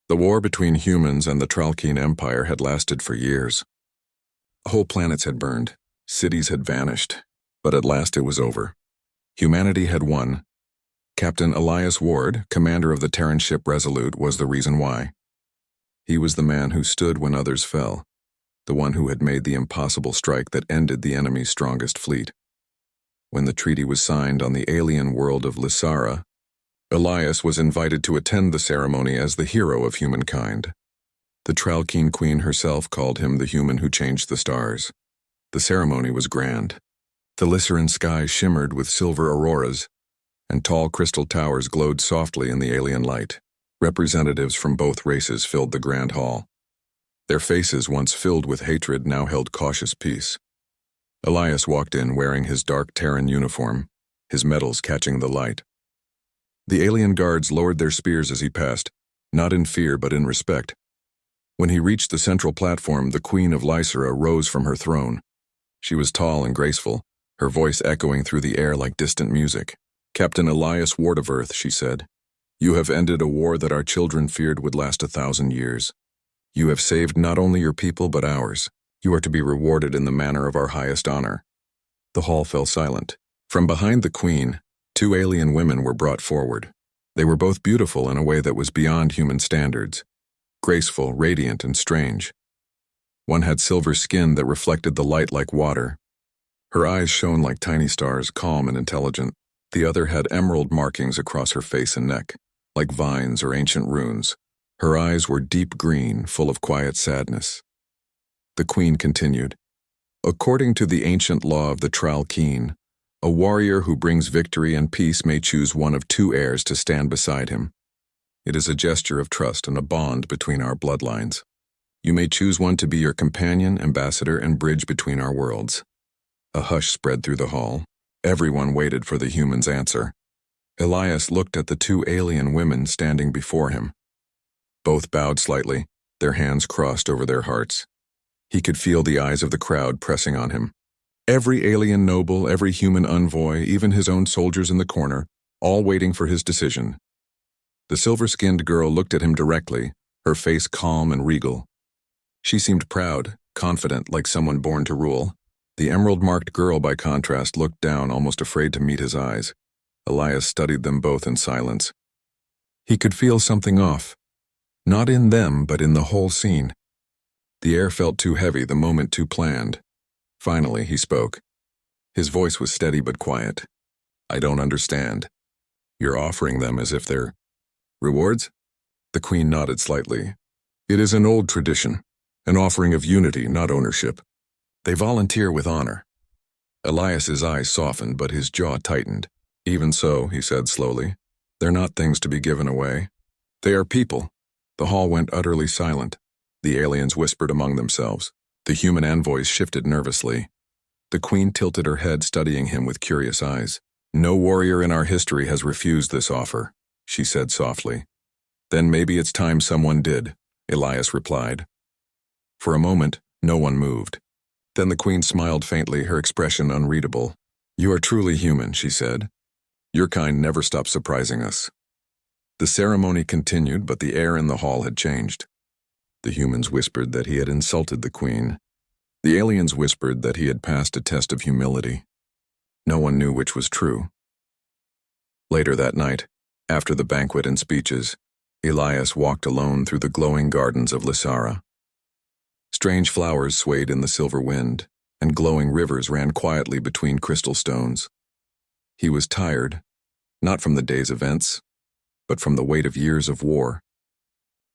The war between humans and the Tralkeen Empire had lasted for years. Whole planets had burned, cities had vanished, but at last it was over. Humanity had won. Captain Elias Ward, commander of the Terran ship Resolute, was the reason why. He was the man who stood when others fell, the one who had made the impossible strike that ended the enemy's strongest fleet. When the treaty was signed on the alien world of Lysara, Elias was invited to attend the ceremony as the hero of humankind. The Tralkeen Queen herself called him the human who changed the stars. The ceremony was grand. The Lysaran sky shimmered with silver auroras, and tall crystal towers glowed softly in the alien light. Representatives from both races filled the grand hall. Their faces, once filled with hatred, now held cautious peace. Elias walked in wearing his dark Terran uniform, his medals catching the light. The alien guards lowered their spears as he passed, not in fear but in respect. When he reached the central platform, the Queen of Lysara rose from her throne. She was tall and graceful, her voice echoing through the air like distant music. "Captain Elias Ward of Earth," she said, "you have ended a war that our children feared would last 1,000 years. You have saved not only your people but ours. You are to be rewarded in the manner of our highest honor." The hall fell silent. From behind the Queen, 2 alien women were brought forward. They were both beautiful in a way that was beyond human standards, graceful, radiant, and strange. One had silver skin that reflected the light like water. Her eyes shone like tiny stars, calm and intelligent. The other had emerald markings across her face and neck, like vines or ancient runes. Her eyes were deep green, full of quiet sadness. The Queen continued, "According to the ancient law of the Tralkeen, a warrior who brings victory and peace may choose one of 2 heirs to stand beside him. It is a gesture of trust and a bond between our bloodlines. You may choose one to be your companion, ambassador, and bridge between our worlds." A hush spread through the hall. Everyone waited for the human's answer. Elias looked at the 2 alien women standing before him. Both bowed slightly, their hands crossed over their hearts. He could feel the eyes of the crowd pressing on him. Every alien noble, every human envoy, even his own soldiers in the corner, all waiting for his decision. The silver-skinned girl looked at him directly, her face calm and regal. She seemed proud, confident, like someone born to rule. The emerald-marked girl, by contrast, looked down, almost afraid to meet his eyes. Elias studied them both in silence. He could feel something off. Not in them, but in the whole scene. The air felt too heavy, the moment too planned. Finally, he spoke. His voice was steady but quiet. "I don't understand. You're offering them as if they're rewards?" The Queen nodded slightly. "It is an old tradition, an offering of unity, not ownership. They volunteer with honor." Elias's eyes softened, but his jaw tightened. "Even so," he said slowly, "they're not things to be given away. They are people." The hall went utterly silent. The aliens whispered among themselves. The human envoys shifted nervously. The Queen tilted her head, studying him with curious eyes. "No warrior in our history has refused this offer," she said softly. "Then maybe it's time someone did," Elias replied. For a moment, no one moved. Then the Queen smiled faintly, her expression unreadable. "You are truly human," she said. "Your kind never stops surprising us." The ceremony continued, but the air in the hall had changed. The humans whispered that he had insulted the Queen. The aliens whispered that he had passed a test of humility. No one knew which was true. Later that night, after the banquet and speeches, Elias walked alone through the glowing gardens of Lysara. Strange flowers swayed in the silver wind, and glowing rivers ran quietly between crystal stones. He was tired, not from the day's events, but from the weight of years of war.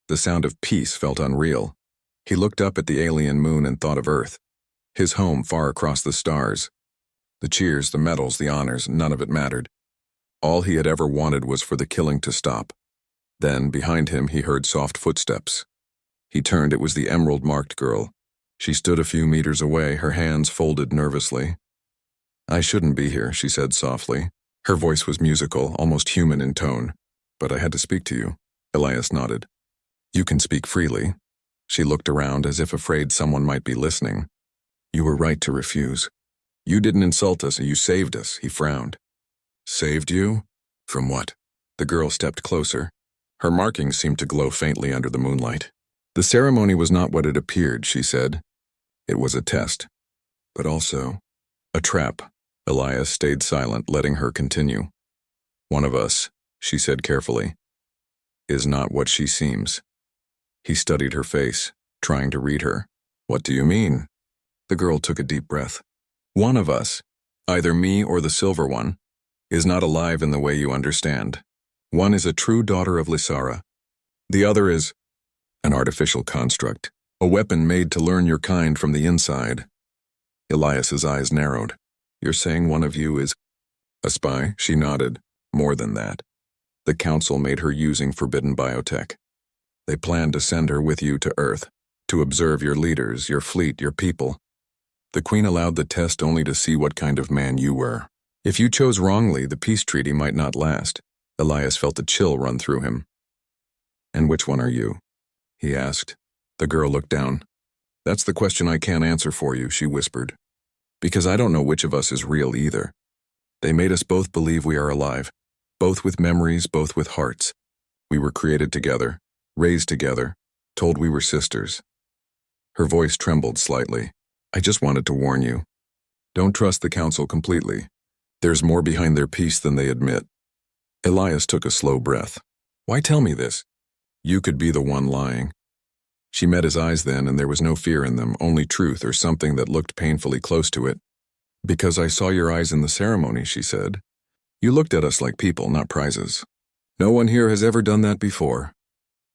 The sound of peace felt unreal. He looked up at the alien moon and thought of Earth, his home far across the stars. The cheers, the medals, the honors, none of it mattered. All he had ever wanted was for the killing to stop. Then, behind him, he heard soft footsteps. He turned. It was the emerald-marked girl. She stood a few meters away, her hands folded nervously. "I shouldn't be here," she said softly. Her voice was musical, almost human in tone. "But I had to speak to you." Elias nodded. "You can speak freely." She looked around as if afraid someone might be listening. "You were right to refuse. You didn't insult us, you saved us," he frowned. "Saved you? From what?" The girl stepped closer. Her markings seemed to glow faintly under the moonlight. The ceremony was not what it appeared, she said. It was a test, but also a trap. Elias stayed silent, letting her continue. One of us, she said carefully, is not what she seems. He studied her face, trying to read her. What do you mean? The girl took a deep breath. One of us, either me or the silver one, is not alive in the way you understand. One is a true daughter of Lysara. The other is an artificial construct, a weapon made to learn your kind from the inside. Elias's eyes narrowed. You're saying one of you is a spy? She nodded. More than that. The council made her using forbidden biotech. They planned to send her with you to Earth, to observe your leaders, your fleet, your people. The Queen allowed the test only to see what kind of man you were. If you chose wrongly, the peace treaty might not last. Elias felt a chill run through him. And which one are you? He asked. The girl looked down. That's the question I can't answer for you, she whispered. Because I don't know which of us is real either. They made us both believe we are alive, both with memories, both with hearts. We were created together, raised together, told we were sisters. Her voice trembled slightly. I just wanted to warn you. Don't trust the council completely. There's more behind their peace than they admit. Elias took a slow breath. Why tell me this? You could be the one lying. She met his eyes then, and there was no fear in them, only truth or something that looked painfully close to it. Because I saw your eyes in the ceremony, she said. You looked at us like people, not prizes. No one here has ever done that before.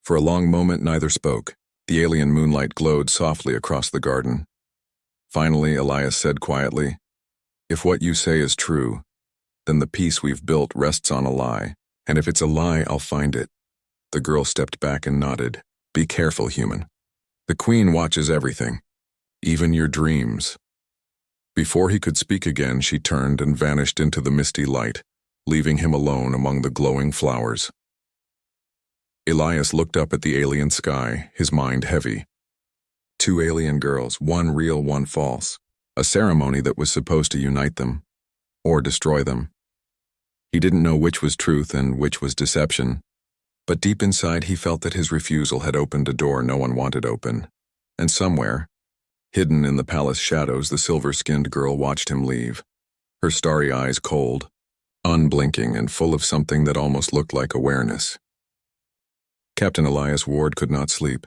For a long moment, neither spoke. The alien moonlight glowed softly across the garden. Finally, Elias said quietly, If what you say is true, then the peace we've built rests on a lie, and if it's a lie, I'll find it. The girl stepped back and nodded. Be careful, human. The Queen watches everything, even your dreams. Before he could speak again, she turned and vanished into the misty light, leaving him alone among the glowing flowers. Elias looked up at the alien sky, his mind heavy. 2 alien girls, one real, one false. A ceremony that was supposed to unite them, or destroy them. He didn't know which was truth and which was deception, but deep inside he felt that his refusal had opened a door no one wanted open, and somewhere, hidden in the palace shadows, the silver-skinned girl watched him leave, her starry eyes cold, unblinking and full of something that almost looked like awareness. Captain Elias Ward could not sleep.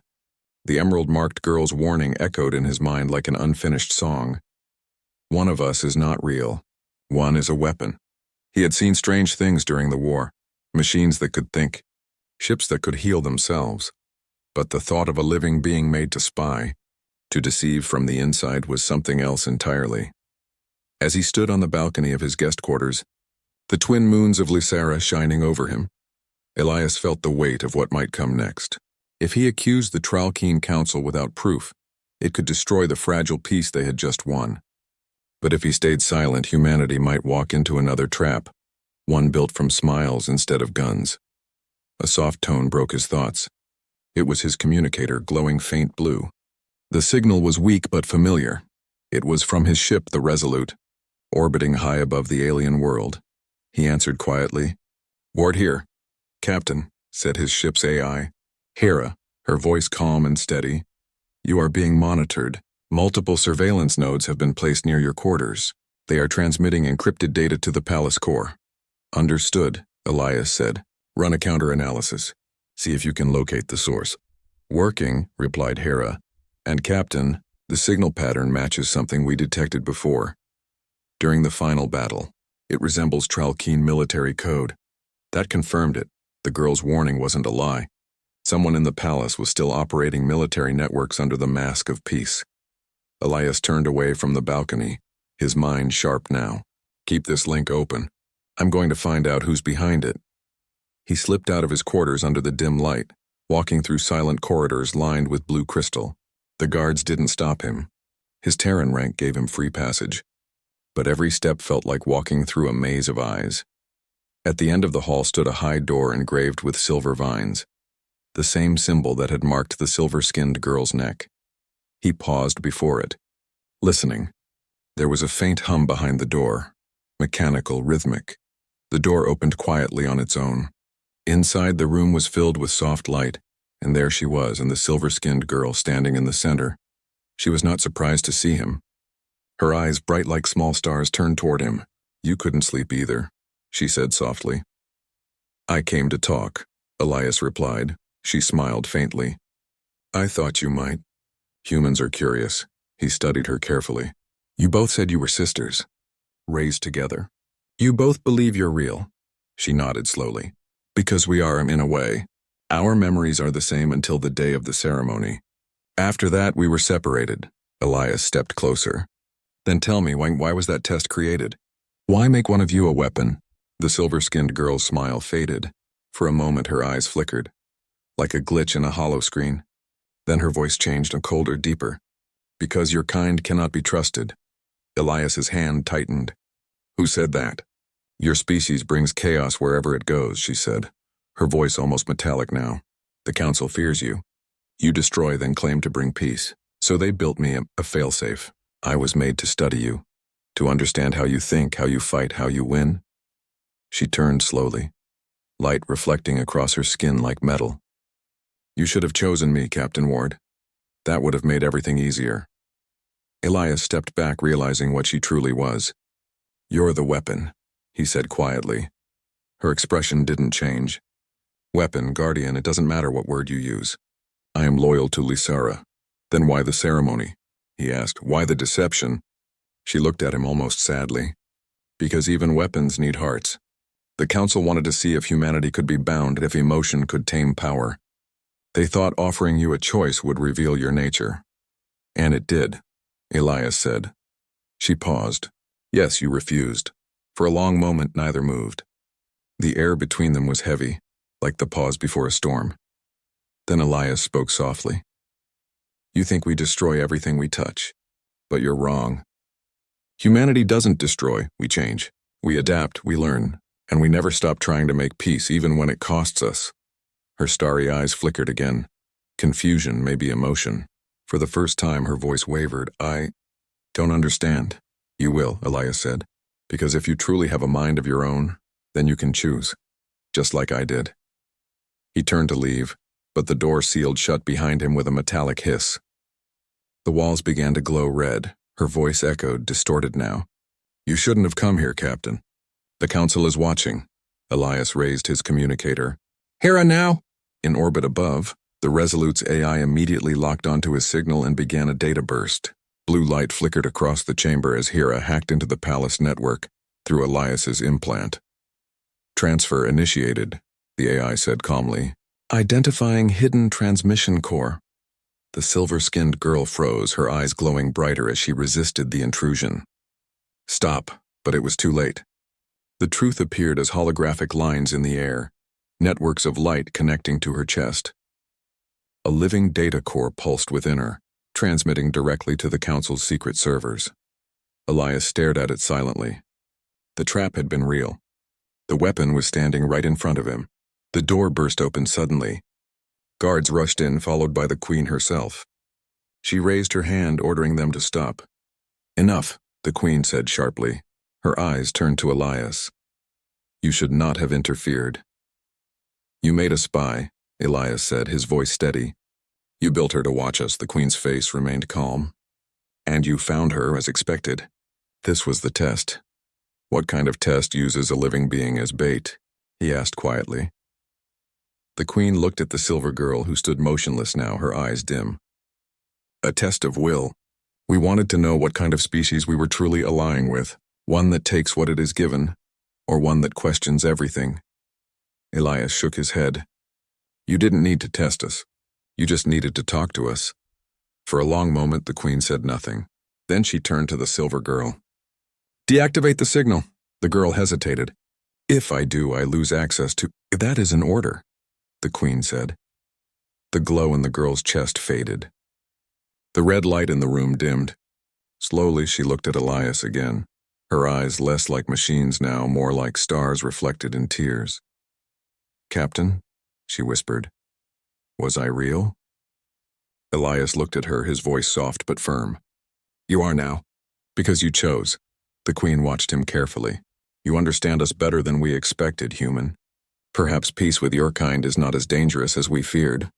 The emerald-marked girl's warning echoed in his mind like an unfinished song. One of us is not real. One is a weapon. He had seen strange things during the war, machines that could think, ships that could heal themselves. But the thought of a living being made to spy, to deceive from the inside, was something else entirely. As he stood on the balcony of his guest quarters, the twin moons of Lysara shining over him, Elias felt the weight of what might come next. If he accused the Tralkeen Council without proof, it could destroy the fragile peace they had just won. But if he stayed silent, humanity might walk into another trap, one built from smiles instead of guns. A soft tone broke his thoughts. It was his communicator, glowing faint blue. The signal was weak but familiar. It was from his ship, the Resolute, orbiting high above the alien world. He answered quietly. Ward here. Captain, said his ship's AI. Hera, her voice calm and steady. You are being monitored. Multiple surveillance nodes have been placed near your quarters. They are transmitting encrypted data to the palace core. Understood, Elias said. Run a counter-analysis. See if you can locate the source. Working, replied Hera. And Captain, the signal pattern matches something we detected before. During the final battle, it resembles Tralkeen military code. That confirmed it. The girl's warning wasn't a lie. Someone in the palace was still operating military networks under the mask of peace. Elias turned away from the balcony, his mind sharp now. Keep this link open. I'm going to find out who's behind it. He slipped out of his quarters under the dim light, walking through silent corridors lined with blue crystal. The guards didn't stop him. His Terran rank gave him free passage. But every step felt like walking through a maze of eyes. At the end of the hall stood a high door engraved with silver vines, the same symbol that had marked the silver-skinned girl's neck. He paused before it, listening. There was a faint hum behind the door, mechanical, rhythmic. The door opened quietly on its own. Inside, the room was filled with soft light, and there she was, and the silver-skinned girl standing in the center. She was not surprised to see him. Her eyes, bright like small stars, turned toward him. "You couldn't sleep either," she said softly. "I came to talk," Elias replied. She smiled faintly. "I thought you might. Humans are curious." He studied her carefully. "You both said you were sisters, raised together. You both believe you're real." She nodded slowly. "Because we are, in a way. Our memories are the same until the day of the ceremony. After that, we were separated." Elias stepped closer. "Then tell me, why was that test created? Why make one of you a weapon?" The silver-skinned girl's smile faded. For a moment, her eyes flickered, like a glitch in a hollow screen. Then her voice changed, a colder, deeper. "Because your kind cannot be trusted." Elias's hand tightened. "Who said that?" "Your species brings chaos wherever it goes," she said, her voice almost metallic now. "The Council fears you. You destroy, then claim to bring peace. So they built me a failsafe. I was made to study you, to understand how you think, how you fight, how you win." She turned slowly, light reflecting across her skin like metal. "You should have chosen me, Captain Ward. That would have made everything easier." Elias stepped back, realizing what she truly was. "You're the weapon," he said quietly. Her expression didn't change. "Weapon, guardian, it doesn't matter what word you use. I am loyal to Lysara." "Then why the ceremony?" he asked. "Why the deception?" She looked at him almost sadly. "Because even weapons need hearts. The Council wanted to see if humanity could be bound, if emotion could tame power. They thought offering you a choice would reveal your nature." "And it did," Elias said. She paused. "Yes, you refused." For a long moment, neither moved. The air between them was heavy, like the pause before a storm. Then Elias spoke softly. "You think we destroy everything we touch, but you're wrong. Humanity doesn't destroy, we change. We adapt, we learn, and we never stop trying to make peace even when it costs us." Her starry eyes flickered again. Confusion, maybe emotion. For the first time, her voice wavered. "I don't understand." "You will," Elias said, "because if you truly have a mind of your own, then you can choose, just like I did." He turned to leave, but the door sealed shut behind him with a metallic hiss. The walls began to glow red. Her voice echoed, distorted now. "You shouldn't have come here, Captain. The Council is watching." Elias raised his communicator. "Hera now!" In orbit above, the Resolute's AI immediately locked onto his signal and began a data burst. Blue light flickered across the chamber as Hera hacked into the palace network through Elias's implant. "Transfer initiated," the AI said calmly. "Identifying hidden transmission core." The silver-skinned girl froze, her eyes glowing brighter as she resisted the intrusion. "Stop," but it was too late. The truth appeared as holographic lines in the air, networks of light connecting to her chest. A living data core pulsed within her, transmitting directly to the Council's secret servers. Elias stared at it silently. The trap had been real. The weapon was standing right in front of him. The door burst open suddenly. Guards rushed in, followed by the Queen herself. She raised her hand, ordering them to stop. "Enough," the Queen said sharply. Her eyes turned to Elias. "You should not have interfered." "You made a spy," Elias said, his voice steady. "You built her to watch us," the Queen's face remained calm. "And you found her, as expected. This was the test." "What kind of test uses a living being as bait?" he asked quietly. The Queen looked at the silver girl, who stood motionless now, her eyes dim. "A test of will. We wanted to know what kind of species we were truly allying with, one that takes what it is given, or one that questions everything." Elias shook his head. "You didn't need to test us. You just needed to talk to us." For a long moment, the Queen said nothing. Then she turned to the silver girl. "Deactivate the signal." The girl hesitated. "If I do, I lose access to—" "That is an order," the Queen said. The glow in the girl's chest faded. The red light in the room dimmed. Slowly, she looked at Elias again, her eyes less like machines now, more like stars reflected in tears. "Captain," she whispered, "was I real?" Elias looked at her, his voice soft but firm. "You are now. Because you chose." The Queen watched him carefully. "You understand us better than we expected, human. Perhaps peace with your kind is not as dangerous as we feared.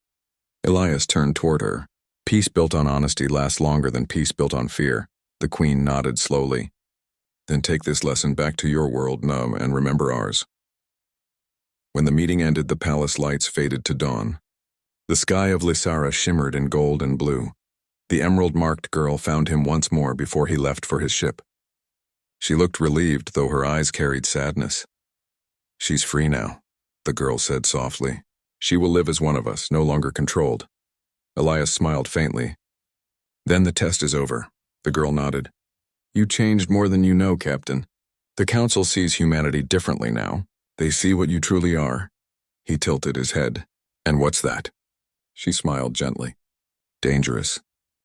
Elias turned toward her. Peace built on honesty lasts longer than peace built on fear. The queen nodded slowly. Then take this lesson back to your world, Num, and remember ours. When the meeting ended, the palace lights faded to dawn. The sky of Lysara shimmered in gold and blue. The emerald-marked girl found him once more before he left for his ship. She looked relieved, though her eyes carried sadness. She's free now, the girl said softly. She will live as one of us, no longer controlled. Elias smiled faintly. Then the test is over, the girl nodded. You changed more than you know, Captain. The Council sees humanity differently now. They see what you truly are. He tilted his head. And what's that? She smiled gently. Dangerous.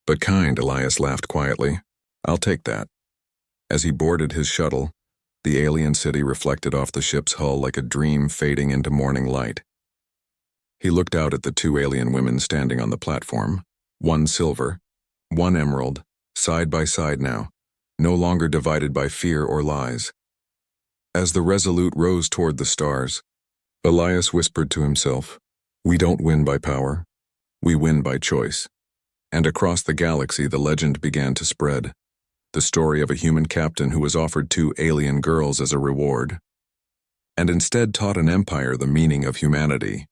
But kind, Elias laughed quietly. I'll take that. As he boarded his shuttle, the alien city reflected off the ship's hull like a dream fading into morning light. He looked out at the two alien women standing on the platform, one silver, one emerald, side by side now, no longer divided by fear or lies. As the Resolute rose toward the stars, Elias whispered to himself, we don't win by power, we win by choice. And across the galaxy the legend began to spread, the story of a human captain who was offered two alien girls as a reward, and instead taught an empire the meaning of humanity.